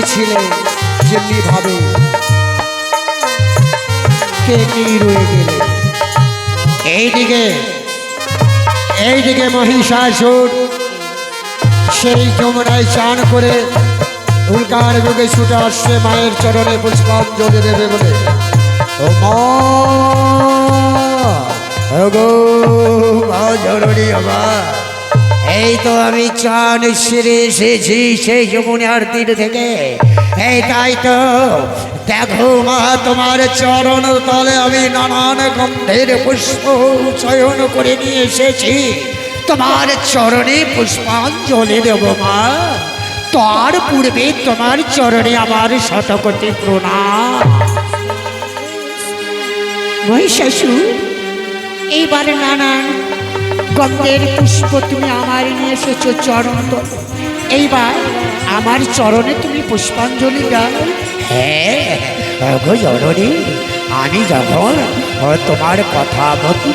গিয়েছিলে যেমনি ভাবে কে কি রয়ে গেলে। এইদিকে মহিষাসুর সেই যমুনায় চান করে উল্কার যুগে ছুটে আসছে মায়ের চরণে পুষ্পাঞ্জলি দেবে বলে। ও মা, গো মা জননী আমার, এই তো আমি চান সেরে এসেছি সেই যমুনার তীর থেকে। এই তাই তো দেখো মা, তোমার চরণ তলে আমি নানান গন্ধের পুষ্প চয়ন করে নিয়ে এসেছি। তোমার চরণে পুষ্পাঞ্জলি দেব মা। তার পূর্বে তোমার চরণে আমার শতকোটি প্রণাম। মহিষাসুর, এইবার নানান গন্ধের পুষ্প তুমি আমার নিয়ে এসেছো চরণ, এইবার আমার চরণে তুমি পুষ্পাঞ্জলি দাও। হ্যাঁ গো জননী, আমি যখন তোমার কথা মতো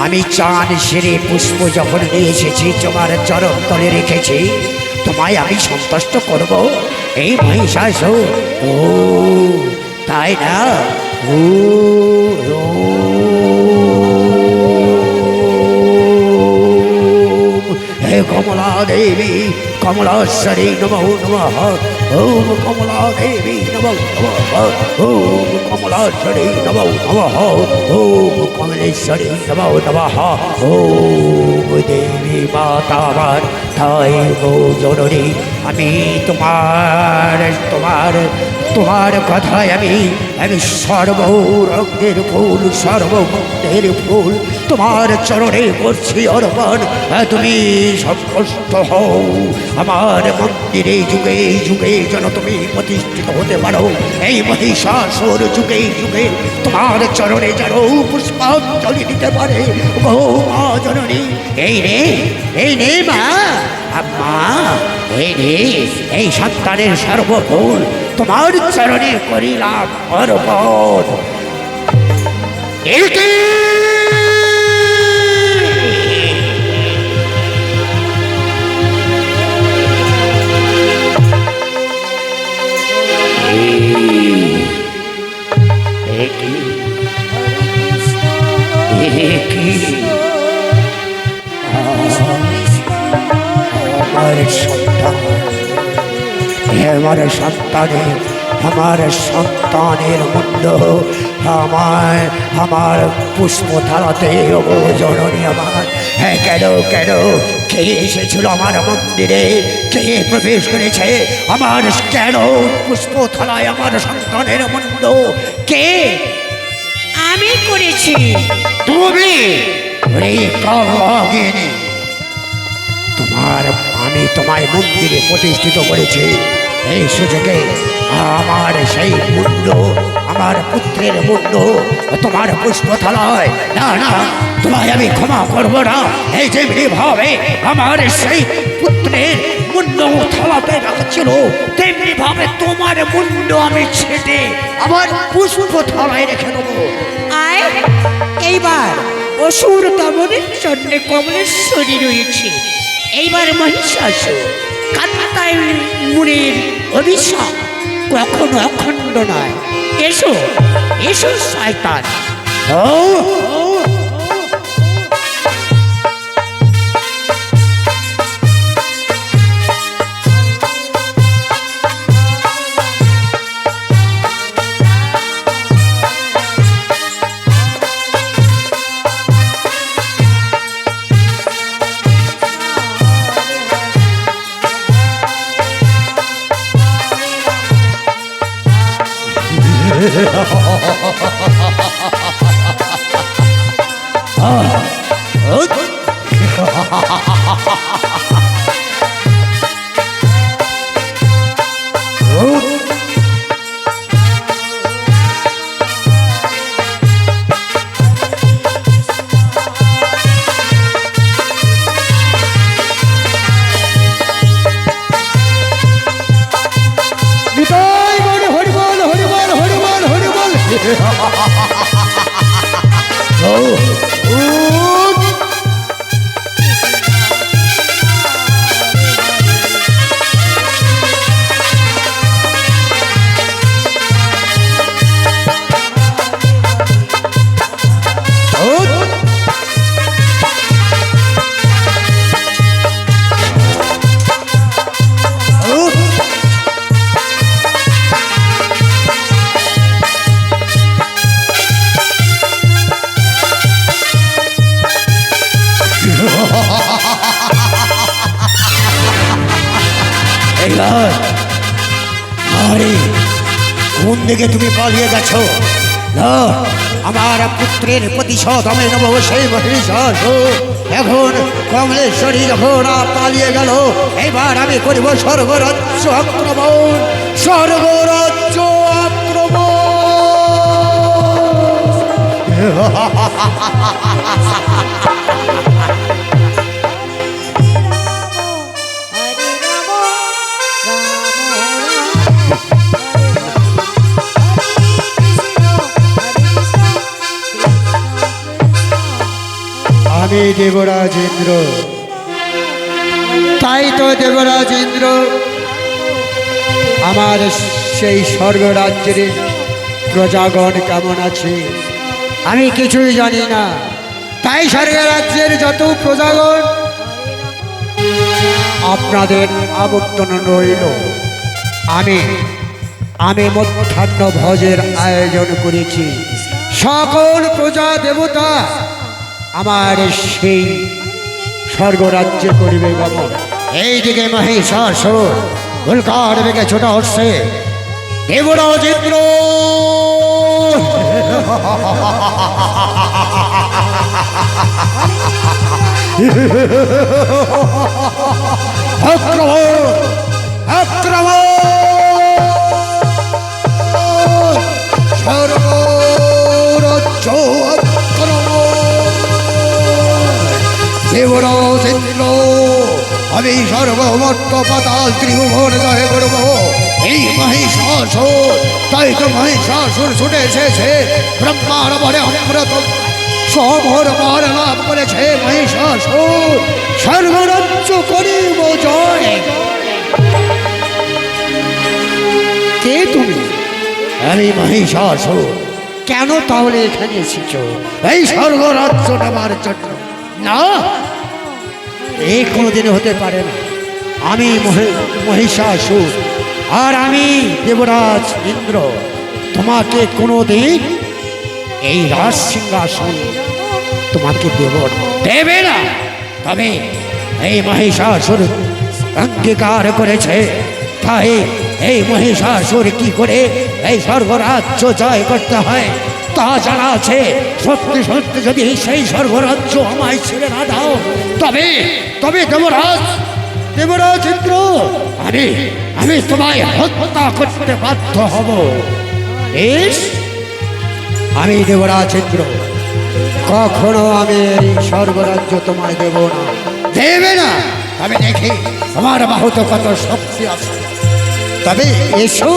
আমি চান সেরে পুষ্প যখন নিয়ে এসেছি তোমার চরণ তলে রেখেছি, তোমায় আমি সন্তুষ্ট করব। এই মহিষাসুর, ও তাই না? ও हे कमला देवी कमलाश्वरी नमो नमः। ओम कमला देवी नमो नमः। ओम कमलाश्वरी नमो नमः। ओम कमलेश्वरी नमो नमः। ओम देवी माता আমার তাই গো জননী, আমি তোমার কথায় আমি সর্বরঙ্গের ফুল সর্বগন্ধের ফুল তোমার চরণে করছি অর্পণ। তুমি সন্তুষ্ট হও, আমার মন্দিরে যুগে যুগে যেন তুমি প্রতিষ্ঠিত হতে পারো। এই মহিষাসুর যুগে যুগে তোমার চরণে যেন পুষ্পাঞ্জলি দিতে পারে। গো মা জননী, এই নে মা, মা এই রে, এই সন্তানের সর্বফুল তোমার চরণে করিলাম অর্পণ। আমার সন্তানের মুন্ড আমার পুষ্প থালাতে ও জননী আমার। হ্যাঁ, কেন কে এসেছিল আমার মন্দিরে? কে প্রবেশ করেছে আমার কেন পুষ্প থালায় আমার সন্তানের মুন্ড? কে? আমি করেছি। তুমি? আমি তোমায় মন্দিরে প্রতিষ্ঠিত করেছি। এই সুযোগে আমার সেই মুন্ড, আমার পুত্রের মুন্ড তোমার পুষ্প থালায়, না না, তোমায় আমি ক্ষমা করবো না। এই যেমনি ভাবে আমার সেই পুত্রের মুন্ড থালাতে রাখছিল, তেমনি ভাবে তোমার মুন্ড আমি ছেটে আমার পুষ্প থালায় রেখে দেবো। আয়, এইবার অসুর দমনের জন্য কমলেশ্বরী রয়েছে। এইবার মহিষাসুর কান্তায় মুনির অভিশাপ কখনো অখণ্ড নয়। এসো এসো শয়তান। প্রহরী, কোন দিকে তুমি পালিয়ে গেছো? না, আমার পুত্রের প্রতিশোধ আমি নেব সেই মহিষাসুর। এখন কমলেশ্বরী যখন পালিয়ে গেল, এবার আমি করিব স্বর্গরাজ্য আক্রমণ, স্বর্গরাজ্য আক্রমণ। আমি দেবরাজ ইন্দ্র। তাই তো দেবরাজ ইন্দ্র, আমার সেই স্বর্গরাজ্যের প্রজাগণ কেমন আছে আমি কিছুই জানি না। তাই স্বর্গরাজ্যের যত প্রজাগণ আপনাদের আমন্ত্রণ রইল। আমি মধ্যাহ্ন ভোজের আয়োজন করেছি। সকল প্রজা দেবতা আমার সেই স্বর্গরাজ্যে করিবে গমন। এইদিকে মহিষাসুর উল্কার বেগে ছোটা হচ্ছে। দেবরাজ ইন্দ্র আক্রমণ, আক্রমণ, স্বর্গরাজ্য আক্রমণ। দেবরাজ ইন্দ্র, আমি সর্বমত্ত পাতাল ত্রিভুবন জয় করব এই মহিষাসুর। তাই তো মহিষাসুর ছুটে এসেছে ব্রহ্মার বলে অমৃত সমর মার লাভ করেছে মহিষাসুর। স্বর্গরাজ্য করিব জয়। কে তুমি? আমি মহিষাসুর। কেন তাহলে এখানে এসেছ? এই স্বর্গরাজ্য নেবার জন্য? না, এই কোনোদিন হতে পারে না। আমি মহিষাসুর আর আমি দেবরাজ ইন্দ্র তোমাকে কোনোদিন এই রাজ সিংহাসন তোমাকে দেবে না। তবে এই মহিষাসুর অঙ্গীকার করেছে, তাই এই মহিষাসুর কি করে এই স্বর্গরাজ্য জয় করতে হয় তা জানা আছে। সত্যি সত্যি যদি সেই স্বর্গরাজ্য আমায় ছেড়ে না দাও, তবে তবে দেবরাজ ইন্দ্র, আমি তোমায় হত্যা করতে বাধ্য হব। আমি দেবরাজ ইন্দ্র, কখনো আমি এই স্বর্গরাজ্য তোমায় দেব না। দেবে না? আমি দেখি আমার বাহুতে কত শক্তি আছে। তবে এসো।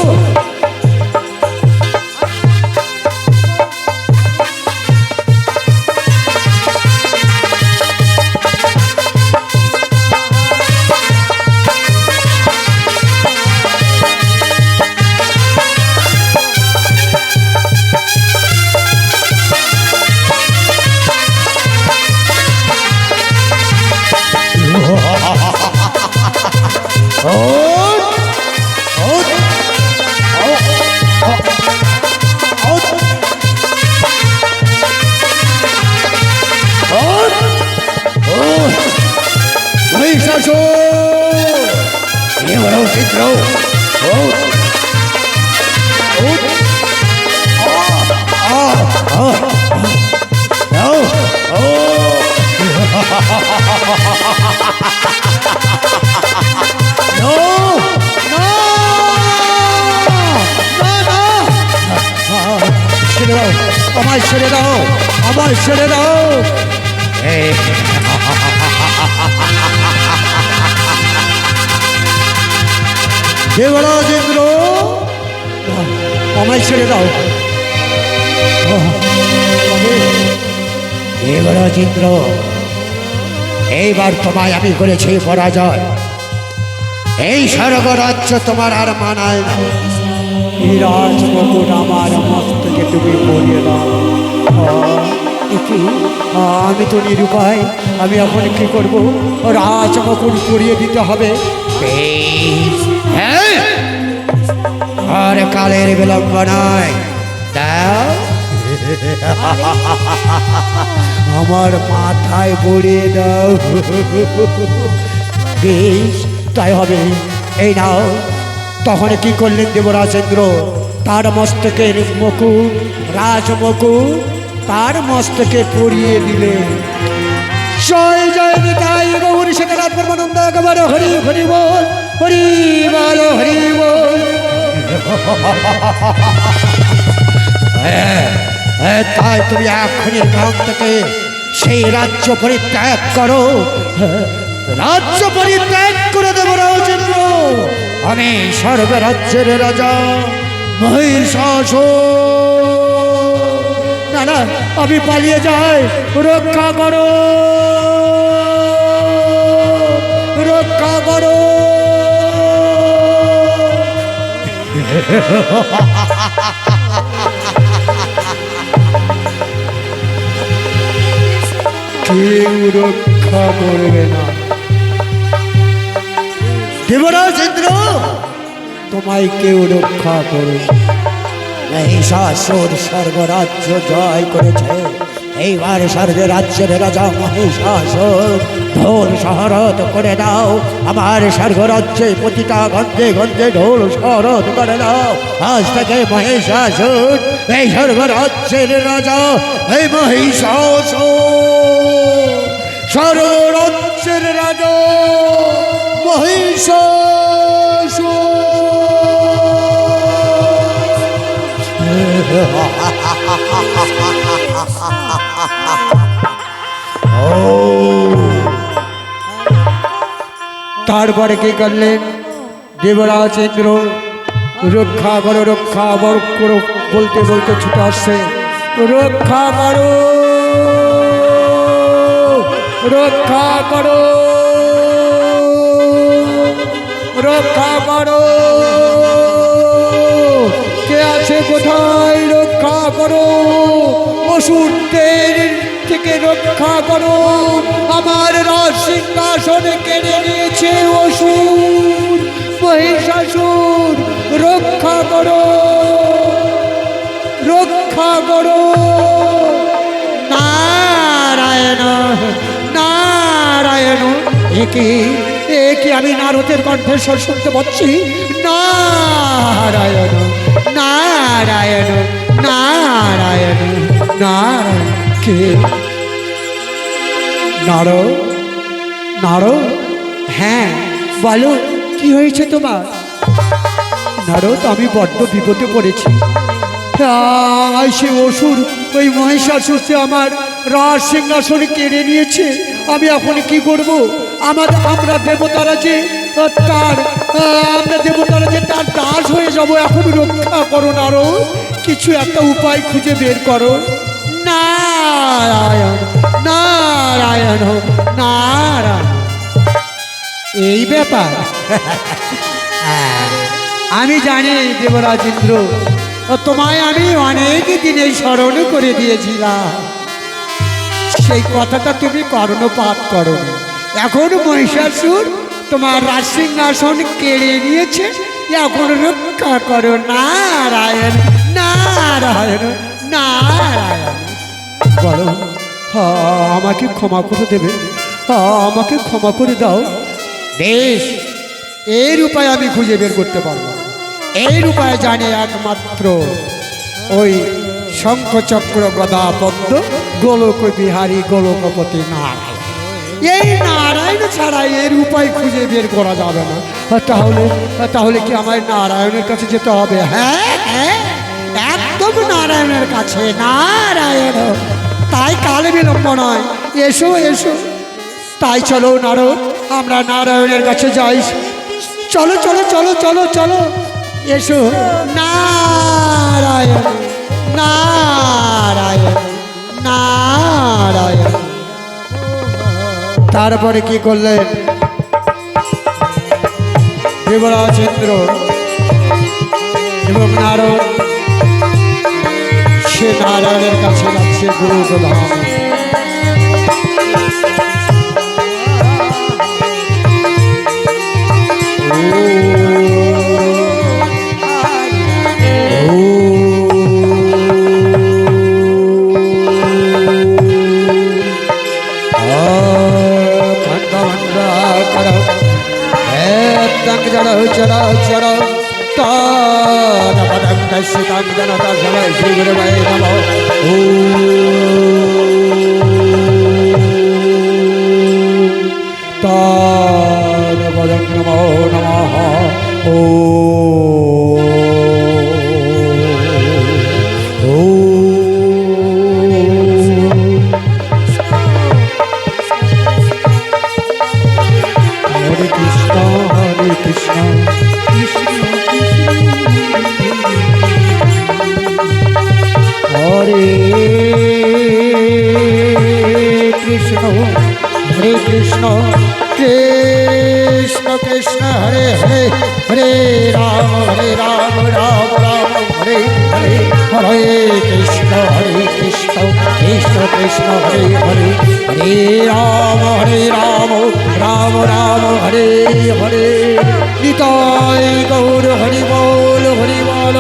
আমায় ছেড়ে দাও, আমায় ছেড়ে দাও। দেবরাজ ইন্দ্র, আমায় ছেড়ে দাও। দেবরাজ ইন্দ্র, এইবার তোমায় আমি করেছি পরাজয়। এই স্বর্গরাজ্য তোমার আর মানায় না। এই রাজমুকুট আমার মস্তকে তুমি পরিয়ে দাও। আমি তো নিরুপায়, আমি এখন কি করব? রাজমুকুট পরিয়ে দিতে হবে। হ্যাঁ, আর কালের বিলম্ব নয়, দাও। আমার মাথায় পরিয়ে দাও। বেশ, তাই হবে। এই নাও তখন কি করলেন দেবরাজেন্দ্র? তার মস্তকের মুকুট, রাজমুকুট তার মস্তকে পরিয়ে দিলেন। জয় জয় নিতাই গৌর সীতানাথ পরমানন্দ একেবারে হরি হরি বল, হরি বল, হরি বল। তাই তুমি এখনই গ্রাম থেকে সেই রাজ্য পরিত্যাগ করো, রাজ্য পরিত্যাগ করে দেব রাজেন্দ্র। আমি সর্বরাজ্যের রাজা মহিষাসুর। না না, আমি পালিয়ে যাই, রক্ষা করো, রক্ষা করো। কেউ রক্ষা করবে না। দেবরাজেন্দ্র, তোমায় কেউ রক্ষা করবে। মহিষাসুর স্বর্গরাজ্য জয় করেছে, এইবার স্বর্গরাজ্যের রাজা মহিষাসুর ঢোল শহরত করে দাও। আমার স্বর্গরাজ্যে প্রতিটা গঞ্জে গঞ্জে ঢোল শহরত করে দাও। আজ থেকে মহিষাসুর এই স্বর্গরাজ্যের রাজা, এই মহিষাসুর স্বর্গরাজ্যের রাজা মহিষাসুর। তারপরে কি করলেন দেবরাজেন্দ্র? রক্ষা করো, রক্ষা করো বলতে বলতে ছুটে আসছে। রক্ষা করো, রক্ষা করো, রক্ষা করো। কে আছে কোথায়? রক্ষা করো, অসুরদের থেকে রক্ষা করো। আমার রাজ সিংহাসন কেড়ে নিয়েছে অসুর, মহিষাসুর। রক্ষা করো, রক্ষা করো। নারায়ণ, নারায়ণ। একে আমি নারদের কণ্ঠস্বর শুনতে পাচ্ছি। নারায়ণ, নারায়ণ, নারায়ণ, নারায়ণ। কে? নারদ, নারদ? হ্যাঁ, বলো কি হয়েছে তোমার? নারদ, আমি বড্ড বিপদে পড়েছি। সে অসুর, ওই মহিষাসুর সে আমার রাজ সিংহাসন কেড়ে নিয়েছে। আমি এখন কি করব? আমরা দেবতারা যে তার দাস হয়ে যাব। এখন রক্ষা করো নারদ, কিছু একটা উপায় খুঁজে বের করো। নারায়ণ, নারায়ণ, নারায়ণ। এই ব্যাপার? আমি জানি দেবরাজেন্দ্র, তোমায় আমি অনেক দিনে স্মরণ করে দিয়েছিলাম। সেই কথাটা তুমি কর্ণপাত করো। এখন মহিষাসুর তোমার রাজসিংহাসন কেড়ে নিয়েছে, এখন রক্ষা করো। নারায়ণ, নারায়ণ, নারায়ণ। বলো, আমাকে ক্ষমা করে দেবে? আমাকে ক্ষমা করে দাও। বেশ, এর উপায় আমি খুঁজে বের করতে পারবো। এর উপায় জানি একমাত্র ওই শঙ্খচক্র গদা পদ্ম গোলক বিহারী গোলকপতি নারায়ণ। এই নারায়ণ ছাড়া এর উপায় খুঁজে বের করা যাবে না। তাহলে কি আমার নারায়ণের কাছে যেতে হবে? হ্যাঁ হ্যাঁ, একদম নারায়ণের কাছে। নারায়ণ, তাই কালে বিলম্ব নয়, এসো এসো। তাই চলো নারদ, আমরা নারায়ণের কাছে যাই। চলো চলো চলো চলো চলো, এসো। নারায়ণ, নারায়ণ, নারায়ণ। তারপরে কি করলেন দেবরাজেন্দ্র এবং নারদ? সে নারায়ণের কাছে যাচ্ছে গুরুধামে। চড়াও চড়াও চড়াও দর্শিতাং জনতা সবাই শ্রী গুরুবাই নমঃ তারপদং নমো নমঃ হরে কৃষ্ণ কৃষ্ণ হরে কৃষ্ণ হরে কৃষ্ণ কৃষ্ণ কৃষ্ণ হরে হরে হরে রাম রাম রাম হরে হরে হরে কৃষ্ণ কৃষ্ণ কৃষ্ণ হরে হরে হরে রাম রাম রাম হরে হরে নিতাই গৌর হরি বল